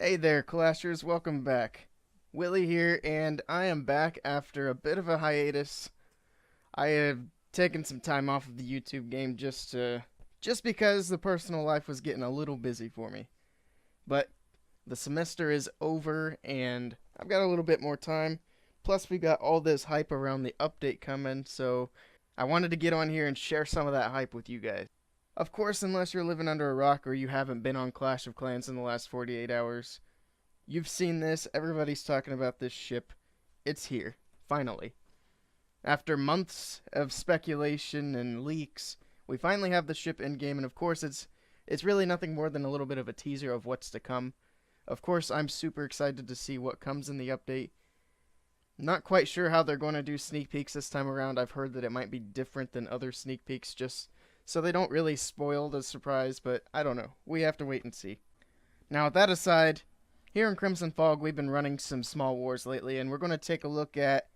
Hey there, Clashers, welcome back. Willie here, and I am back after a bit of a hiatus. I have taken some time off of the YouTube game just because the personal life was getting a little busy for me. But the semester is over, and I've got a little bit more time. Plus, we got all this hype around the update coming, so I wanted to get on here and share some of that hype with you guys. Of course, unless you're living under a rock or you haven't been on Clash of Clans in the last 48 hours, you've seen this. Everybody's talking about this ship. It's here, finally. After months of speculation and leaks, we finally have the ship in game, and of course, it's really nothing more than a little bit of a teaser of what's to come. Of course, I'm super excited to see what comes in the update. Not quite sure how they're going to do sneak peeks this time around. I've heard that it might be different than other sneak peeks, just so they don't really spoil the surprise, but I don't know. We have to wait and see. Now, with that aside, here in Crimson Fog, we've been running some small wars lately, and we're going to take a look at,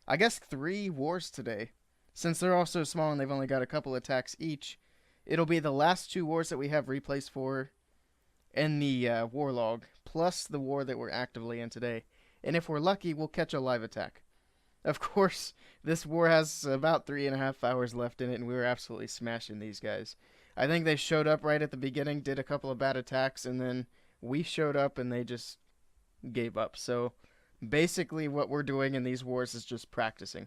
I guess, 3 wars today. Since they're all so small and they've only got a couple attacks each, it'll be the last 2 wars that we have replays for in the war log, plus the war that we're actively in today. And if we're lucky, we'll catch a live attack. Of course, this war has about 3.5 hours left in it, and we were absolutely smashing these guys. I think they showed up right at the beginning, did a couple of bad attacks, and then we showed up and they just gave up. So basically what we're doing in these wars is just practicing.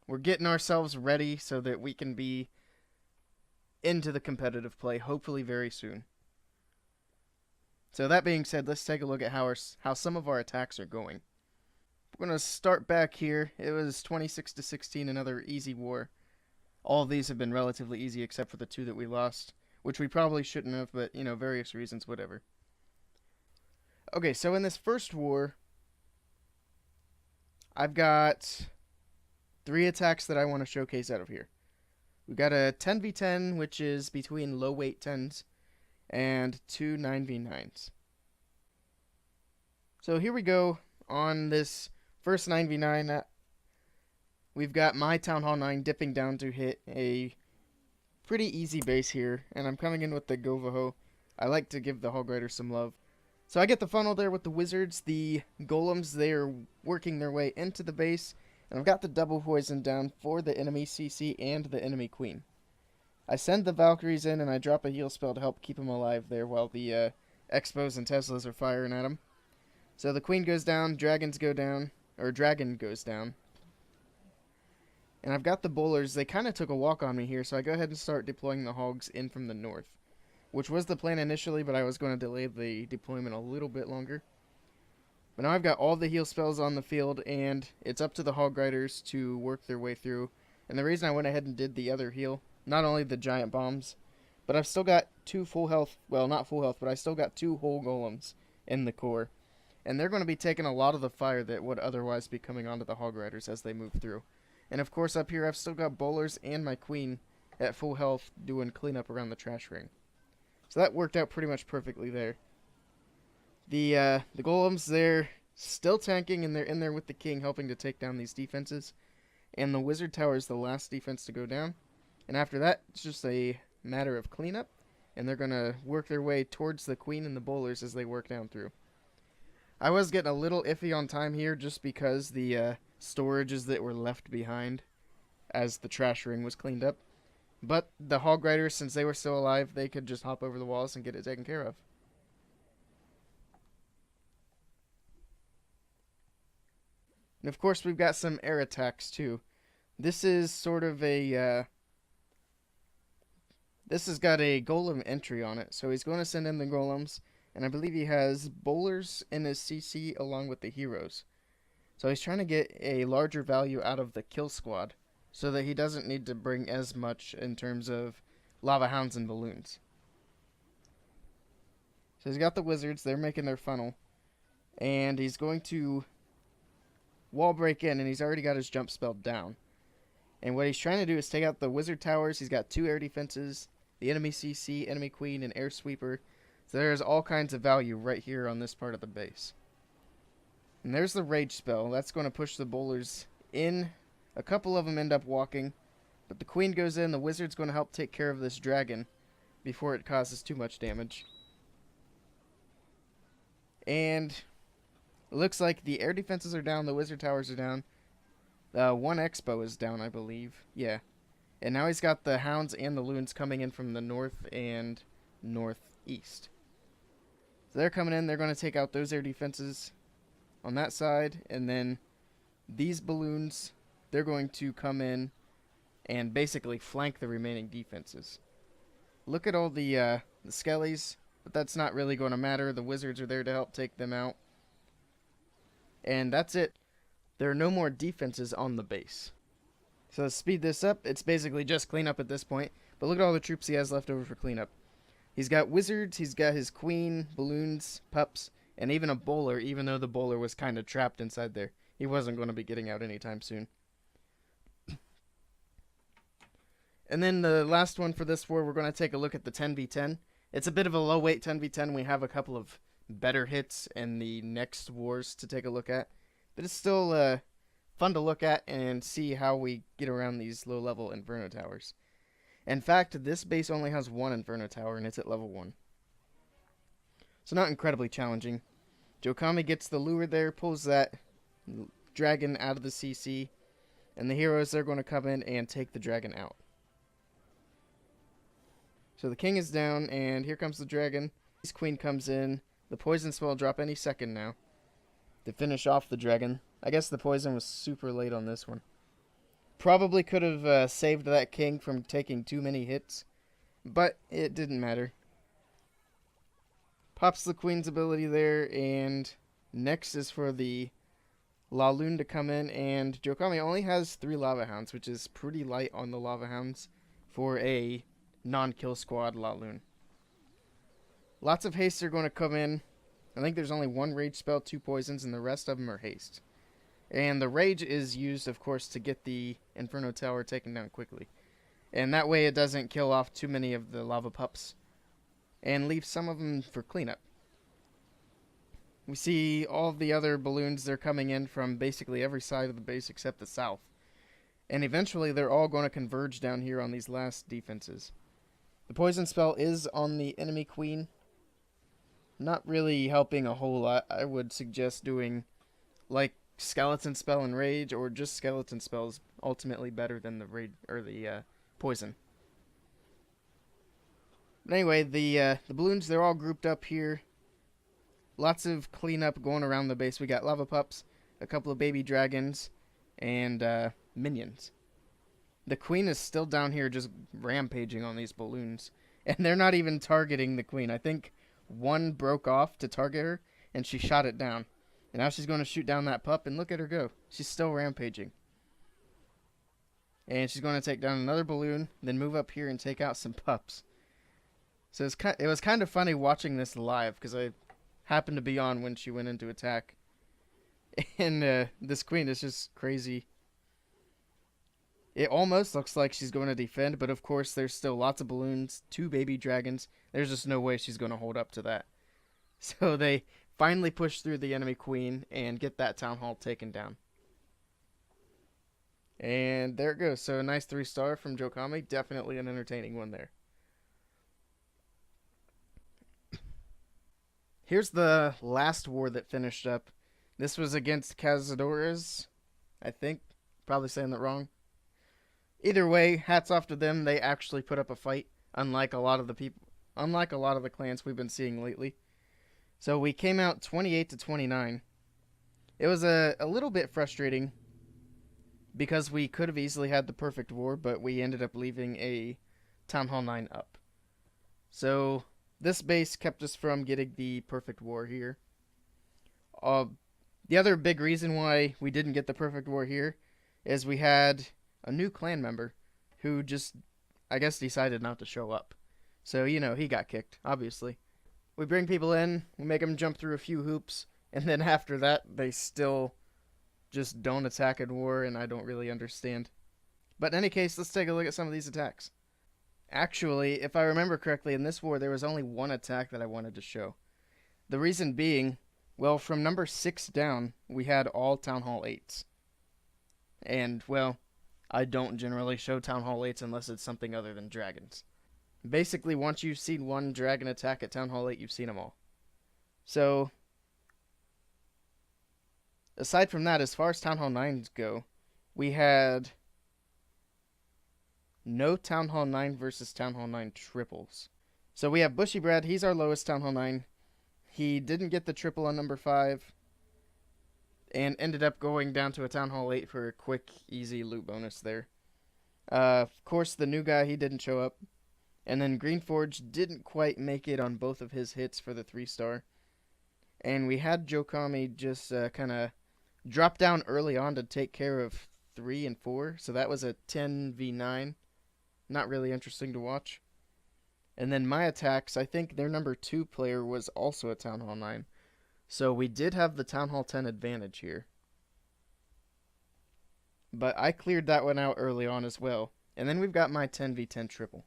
We're getting ourselves ready so that we can be into the competitive play hopefully very soon. So that being said, let's take a look at how some of our attacks are going. We're going to start back here. It was 26-16, another easy war. All of these have been relatively easy except for the 2 that we lost, which we probably shouldn't have, but, various reasons, whatever. Okay, so in this first war, I've got 3 attacks that I want to showcase out of here. We've got a 10v10, which is between low weight 10s, and 2 9v9s. So here we go on this first 9v9. We've got my Town Hall 9 dipping down to hit a pretty easy base here, and I'm coming in with the Govaho. I like to give the Hog Rider some love. So I get the funnel there with the wizards. The golems, they are working their way into the base. And I've got the double poison down for the enemy CC and the enemy queen. I send the Valkyries in and I drop a heal spell to help keep them alive there while the Expos and Teslas are firing at them. So the queen goes down, dragons go down, or dragon goes down. And I've got the bowlers. They kind of took a walk on me here, so I go ahead and start deploying the hogs in from the north, which was the plan initially, but I was going to delay the deployment a little bit longer. But now I've got all the heal spells on the field, and it's up to the Hog Riders to work their way through. And the reason I went ahead and did the other heal, not only the giant bombs, but I've still got 2 full health, well, not full health, but I still got 2 whole golems in the core. And they're going to be taking a lot of the fire that would otherwise be coming onto the Hog Riders as they move through. And of course up here I've still got bowlers and my queen at full health doing cleanup around the trash ring. So that worked out pretty much perfectly there. The golems, they're still tanking, and they're in there with the king helping to take down these defenses. And the wizard tower is the last defense to go down. And after that, it's just a matter of cleanup. And they're going to work their way towards the queen and the bowlers as they work down through. I was getting a little iffy on time here just because the storages that were left behind as the trash ring was cleaned up. But the Hog Riders, since they were still alive, they could just hop over the walls and get it taken care of. And of course, we've got some air attacks too. This is sort of a, this has got a golem entry on it. So he's going to send in the golems, and I believe he has bowlers in his CC along with the heroes. So he's trying to get a larger value out of the kill squad, so that he doesn't need to bring as much in terms of lava hounds and balloons. So he's got the wizards, they're making their funnel, and he's going to wall break in, and he's already got his jump spell down. And what he's trying to do is take out the wizard towers. He's got 2 air defenses, the enemy CC, enemy queen, and air sweeper. So there's all kinds of value right here on this part of the base. And there's the rage spell. That's going to push the bowlers in. A couple of them end up walking, but the queen goes in. The wizard's going to help take care of this dragon before it causes too much damage. And it looks like the air defenses are down, the wizard towers are down. One expo is down, I believe. Yeah. And now he's got the hounds and the loons coming in from the north and northeast. So they're coming in, they're going to take out those air defenses on that side, and then these balloons, they're going to come in and basically flank the remaining defenses. Look at all the skellies, but that's not really going to matter. The wizards are there to help take them out. And that's it. There are no more defenses on the base. So to speed this up, it's basically just cleanup at this point. But look at all the troops he has left over for cleanup. He's got wizards, he's got his queen, balloons, pups, and even a bowler, even though the bowler was kind of trapped inside there. He wasn't going to be getting out anytime soon. And then the last one for this war, we're going to take a look at the 10v10. It's a bit of a low weight 10v10. We have a couple of better hits in the next wars to take a look at. But it's still fun to look at and see how we get around these low level Inferno towers. In fact, this base only has one Inferno tower and it's at level 1. So not incredibly challenging. Jokami gets the lure there, pulls that dragon out of the CC, and the heroes are going to come in and take the dragon out. So the king is down, and here comes the dragon. His queen comes in. The poison spell will drop any second now to finish off the dragon. I guess the poison was super late on this one. Probably could have saved that king from taking too many hits, but it didn't matter. Pops the queen's ability there, and next is for the Laloon to come in, and Jokami only has 3 lava hounds, which is pretty light on the lava hounds for a non-kill squad Laloon. Lots of hastes are going to come in. I think there's only 1 rage spell, 2 poisons, and the rest of them are haste. And the rage is used, of course, to get the Inferno Tower taken down quickly. And that way it doesn't kill off too many of the lava pups and leave some of them for cleanup. We see all of the other balloons, they're coming in from basically every side of the base except the south. And eventually they're all going to converge down here on these last defenses. The poison spell is on the enemy queen. Not really helping a whole lot. I would suggest doing like skeleton spell and rage, or just skeleton spells ultimately better than the rage or the poison. But anyway, the balloons, they're all grouped up here. Lots of cleanup going around the base. We got lava pups, a couple of baby dragons, and minions. The queen is still down here just rampaging on these balloons. And they're not even targeting the queen. I think one broke off to target her, and she shot it down. And now she's going to shoot down that pup, and look at her go. She's still rampaging. And she's going to take down another balloon, then move up here and take out some pups. So it was kind of funny watching this live, because I happened to be on when she went into attack. And this queen is just crazy. It almost looks like she's going to defend, but of course there's still lots of balloons, 2 baby dragons. There's just no way she's going to hold up to that. So they finally push through the enemy queen and get that town hall taken down. And there it goes. So a nice 3-star from Jokami. Definitely an entertaining one there. Here's the last war that finished up. This was against Cazadores, I think. Probably saying that wrong. Either way, hats off to them. They actually put up a fight, unlike a lot of the clans we've been seeing lately. So we came out 28-29. It was a little bit frustrating because we could have easily had the perfect war, but we ended up leaving a Town Hall 9 up. So this base kept us from getting the perfect war here. The other big reason why we didn't get the perfect war here is we had a new clan member who just, I guess, decided not to show up. So, you know, he got kicked, obviously. We bring people in, we make them jump through a few hoops, and then after that, they still just don't attack in war, and I don't really understand. But in any case, let's take a look at some of these attacks. Actually, if I remember correctly, in this war, there was only one attack that I wanted to show. The reason being, well, from number 6 down, we had all Town Hall 8s. And, well, I don't generally show Town Hall 8s unless it's something other than dragons. Basically, once you've seen one dragon attack at Town Hall 8, you've seen them all. So, aside from that, as far as Town Hall 9s go, we had no Town Hall 9 versus Town Hall 9 triples. So we have Bushy Brad. He's our lowest Town Hall 9. He didn't get the triple on number 5 and ended up going down to a Town Hall 8 for a quick, easy loot bonus there. Of course, the new guy, he didn't show up. And then Greenforge didn't quite make it on both of his hits for the 3-star. And we had Jokami just kind of drop down early on to take care of 3 and 4. So that was a 10v9. Not really interesting to watch. And then my attacks, I think their number 2 player was also a Town Hall 9. So we did have the Town Hall 10 advantage here. But I cleared that one out early on as well. And then we've got my 10v10 triple.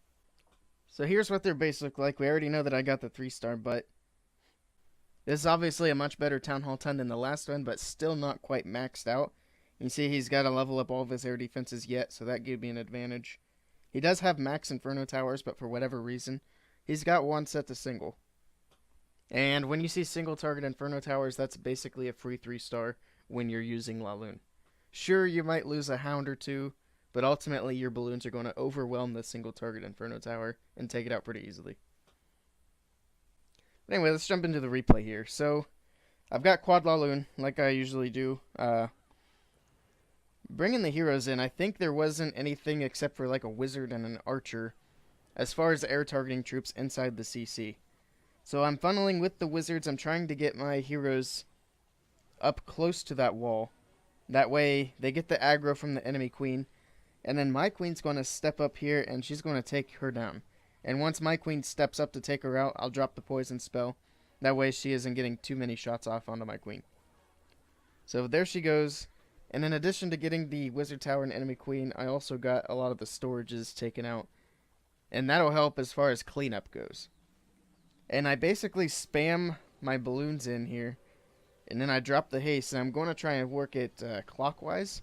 So here's what their base look like. We already know that I got the 3-star, but this is obviously a much better Town Hall 10 than the last one, but still not quite maxed out. You see he's got to level up all of his air defenses yet, so that gave me an advantage. He does have max Inferno Towers, but for whatever reason, he's got one set to single. And when you see single target Inferno Towers, that's basically a free 3-star when you're using Laloon. Sure, you might lose a Hound or two, but ultimately your balloons are going to overwhelm the single target Inferno Tower and take it out pretty easily. But anyway, let's jump into the replay here. So, I've got Quad Laloon, like I usually do. Bringing the heroes in, I think there wasn't anything except for like a wizard and an archer as far as air targeting troops inside the CC. So I'm funneling with the wizards. I'm trying to get my heroes up close to that wall. That way they get the aggro from the enemy queen. And then my queen's going to step up here and she's going to take her down. And once my queen steps up to take her out, I'll drop the poison spell. That way she isn't getting too many shots off onto my queen. So there she goes. And in addition to getting the wizard tower and enemy queen, I also got a lot of the storages taken out. And that'll help as far as cleanup goes. And I basically spam my balloons in here. And then I drop the haste. And I'm going to try and work it clockwise.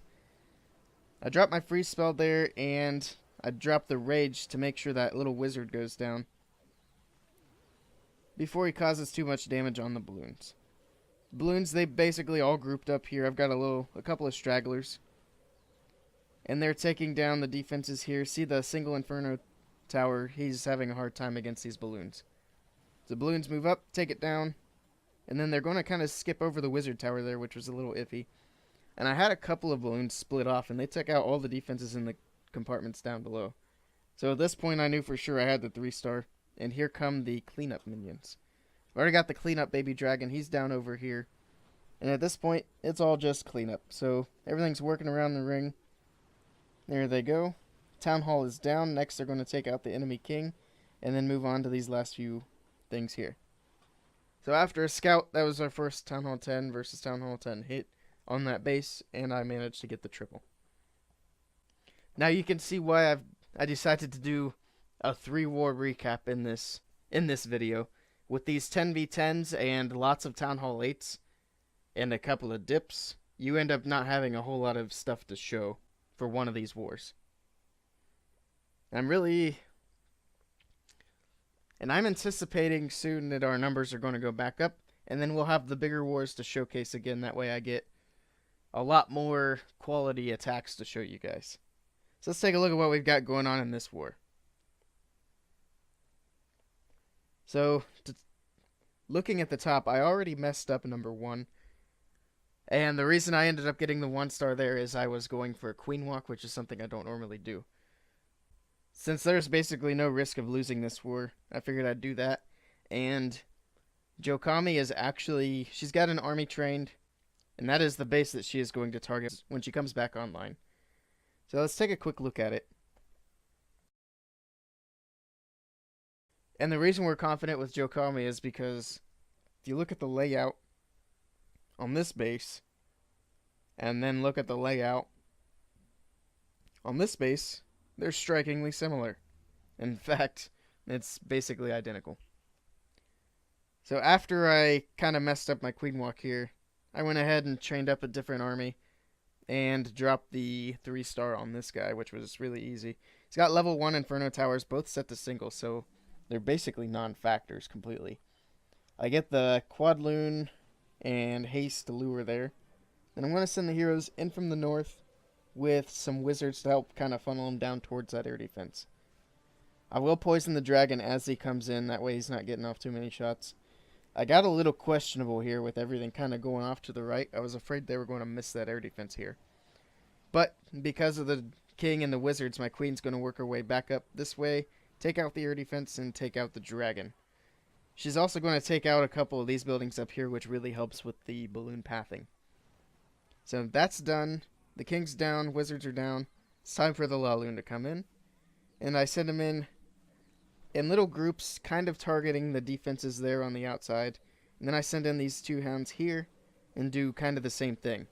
I drop my freeze spell there. And I drop the rage to make sure that little wizard goes down before he causes too much damage on the balloons. Balloons, they basically all grouped up here. I've got a couple of stragglers. And they're taking down the defenses here. See the single Inferno Tower? He's having a hard time against these balloons. The balloons move up, take it down. And then they're going to kind of skip over the wizard tower there, which was a little iffy. And I had a couple of balloons split off, and they took out all the defenses in the compartments down below. So at this point, I knew for sure I had the 3-star. And here come the cleanup minions. I've already got the cleanup baby dragon. He's down over here. And at this point, it's all just cleanup. So everything's working around the ring. There they go. Town Hall is down. Next, they're going to take out the enemy king. And then move on to these last few things here. So after a scout, that was our first Town Hall 10 versus Town Hall 10 hit on that base. And I managed to get the triple. Now you can see why I decided to do a 3-war recap in this video. With these 10v10s and lots of Town Hall 8s and a couple of dips, you end up not having a whole lot of stuff to show for one of these wars. I'm anticipating soon that our numbers are going to go back up, and then we'll have the bigger wars to showcase again. That way I get a lot more quality attacks to show you guys. So let's take a look at what we've got going on in this war. So, looking at the top, I already messed up number 1. And the reason I ended up getting the 1-star there is I was going for a queen walk, which is something I don't normally do. Since there's basically no risk of losing this war, I figured I'd do that. And Jokami is actually, she's got an army trained, and that is the base that she is going to target when she comes back online. So let's take a quick look at it. And the reason we're confident with Jokami is because if you look at the layout on this base, and then look at the layout on this base, they're strikingly similar. In fact, it's basically identical. So after I kind of messed up my queen walk here, I went ahead and trained up a different army and dropped the 3-star on this guy, which was really easy. He's got level 1 Inferno Towers, both set to single, so they're basically non-factors completely. I get the Quad Loon and Haste to lure there. Then I'm going to send the heroes in from the north with some wizards to help kind of funnel them down towards that air defense. I will poison the dragon as he comes in, that way he's not getting off too many shots. I got a little questionable here with everything kind of going off to the right. I was afraid they were going to miss that air defense here. But because of the king and the wizards, my queen's going to work her way back up this way, take out the air defense, and take out the dragon. She's also going to take out a couple of these buildings up here, which really helps with the balloon pathing. So that's done. The king's down, wizards are down. It's time for the Laloon to come in. And I send him in little groups, kind of targeting the defenses there on the outside. And then I send in these two hounds here and do kind of the same thing.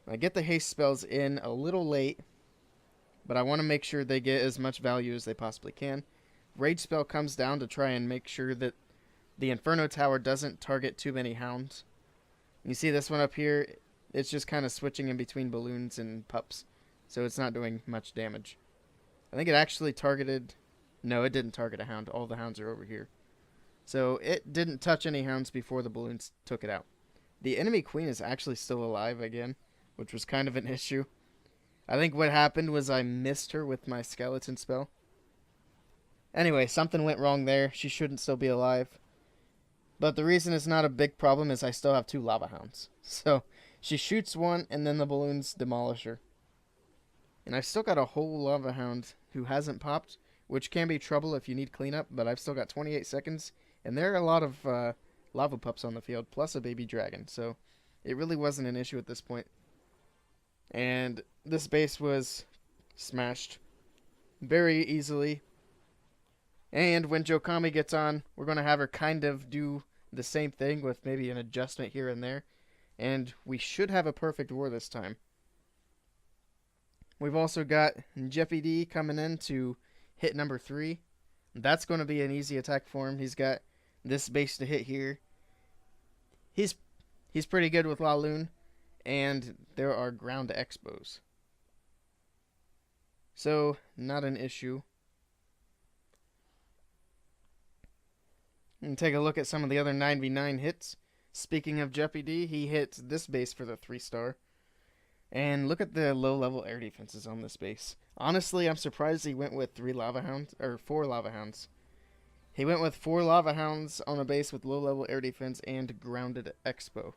I get the haste spells in a little late, but I want to make sure they get as much value as they possibly can. Rage spell comes down to try and make sure that the Inferno Tower doesn't target too many hounds. You see this one up here, it's just kind of switching in between balloons and pups, so it's not doing much damage. I think it actually targeted... No, it didn't target a hound. All the hounds are over here. So it didn't touch any hounds before the balloons took it out. The enemy queen is actually still alive again, which was kind of an issue. I think what happened was I missed her with my skeleton spell. Anyway, something went wrong there. She shouldn't still be alive. But the reason it's not a big problem is I still have two lava hounds. So she shoots one and then the balloons demolish her. And I've still got a whole lava hound who hasn't popped, which can be trouble if you need cleanup, but I've still got 28 seconds, and there are a lot of lava pups on the field, plus a baby dragon, so it really wasn't an issue at this point. And this base was smashed very easily. And when Jokami gets on, we're going to have her kind of do the same thing with maybe an adjustment here and there, and we should have a perfect war this time. We've also got Jeffy D coming in to hit number 3. That's going to be an easy attack for him. He's got this base to hit here. He's pretty good with Laloon, and there are ground expos. So, not an issue. And take a look at some of the other 9v9 hits. Speaking of Jeffy D, he hit this base for the 3-star. And look at the low-level air defenses on this base. Honestly, I'm surprised he went with 4 lava hounds. He went with 4 lava hounds on a base with low-level air defense and grounded expo.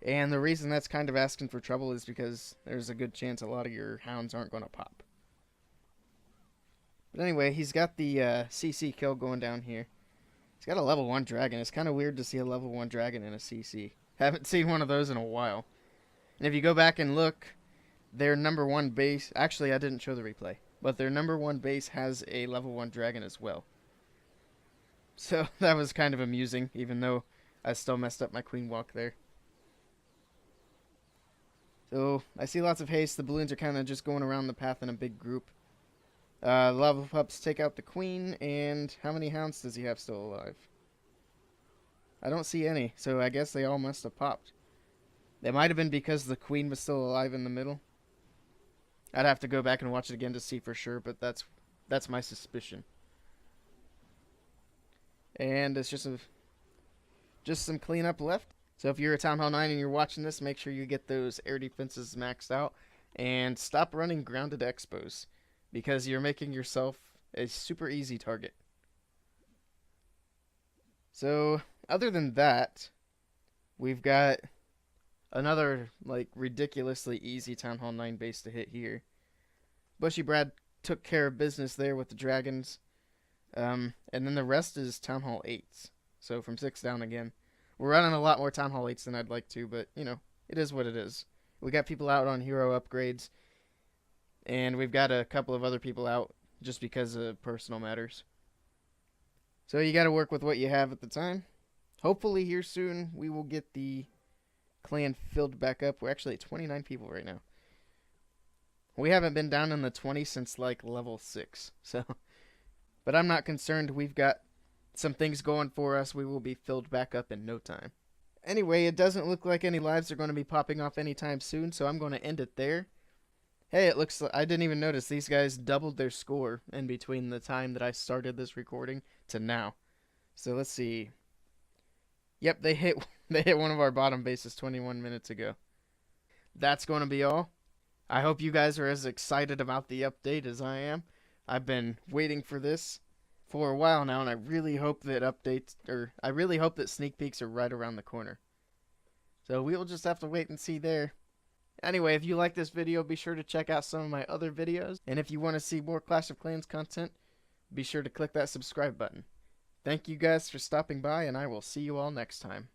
And the reason that's kind of asking for trouble is because there's a good chance a lot of your hounds aren't going to pop. But anyway, he's got the CC kill going down here. He's got a level 1 dragon. It's kind of weird to see a level 1 dragon in a CC. Haven't seen one of those in a while. And if you go back and look, their number 1 base... Actually, I didn't show the replay. But their number 1 base has a level 1 dragon as well. So that was kind of amusing, even though I still messed up my queen walk there. So I see lots of haste. The balloons are kind of just going around the path in a big group. Lava pups take out the queen, and how many hounds does he have still alive? I don't see any, so I guess they all must have popped. It might have been because the queen was still alive in the middle. I'd have to go back and watch it again to see for sure, but that's my suspicion. And it's just some cleanup left. So if you're a Town Hall 9 and you're watching this, make sure you get those air defenses maxed out and stop running grounded expos, because you're making yourself a super easy target. So other than that, we've got another like ridiculously easy Town Hall 9 base to hit here. Bushy Brad took care of business there with the dragons. And then the rest is Town Hall 8s. So from 6 down again. We're running a lot more Town Hall 8s than I'd like to, but, you know, it is what it is. We got people out on hero upgrades, and we've got a couple of other people out just because of personal matters. So you got to work with what you have at the time. Hopefully here soon we will get the clan filled back up. We're actually at 29 people right now. We haven't been down in the 20s since like level 6, so... But I'm not concerned. We've got some things going for us. We will be filled back up in no time. Anyway, it doesn't look like any lives are going to be popping off anytime soon, so I'm going to end it there. Hey, it looks like I didn't even notice these guys doubled their score in between the time that I started this recording to now. So let's see. Yep, they hit one of our bottom bases 21 minutes ago. that's going to be all. I hope you guys are as excited about the update as I am. I've been waiting for this for a while now, and I really hope that sneak peeks are right around the corner. So we'll just have to wait and see there. Anyway, if you like this video, be sure to check out some of my other videos. And if you want to see more Clash of Clans content, be sure to click that subscribe button. Thank you guys for stopping by, and I will see you all next time.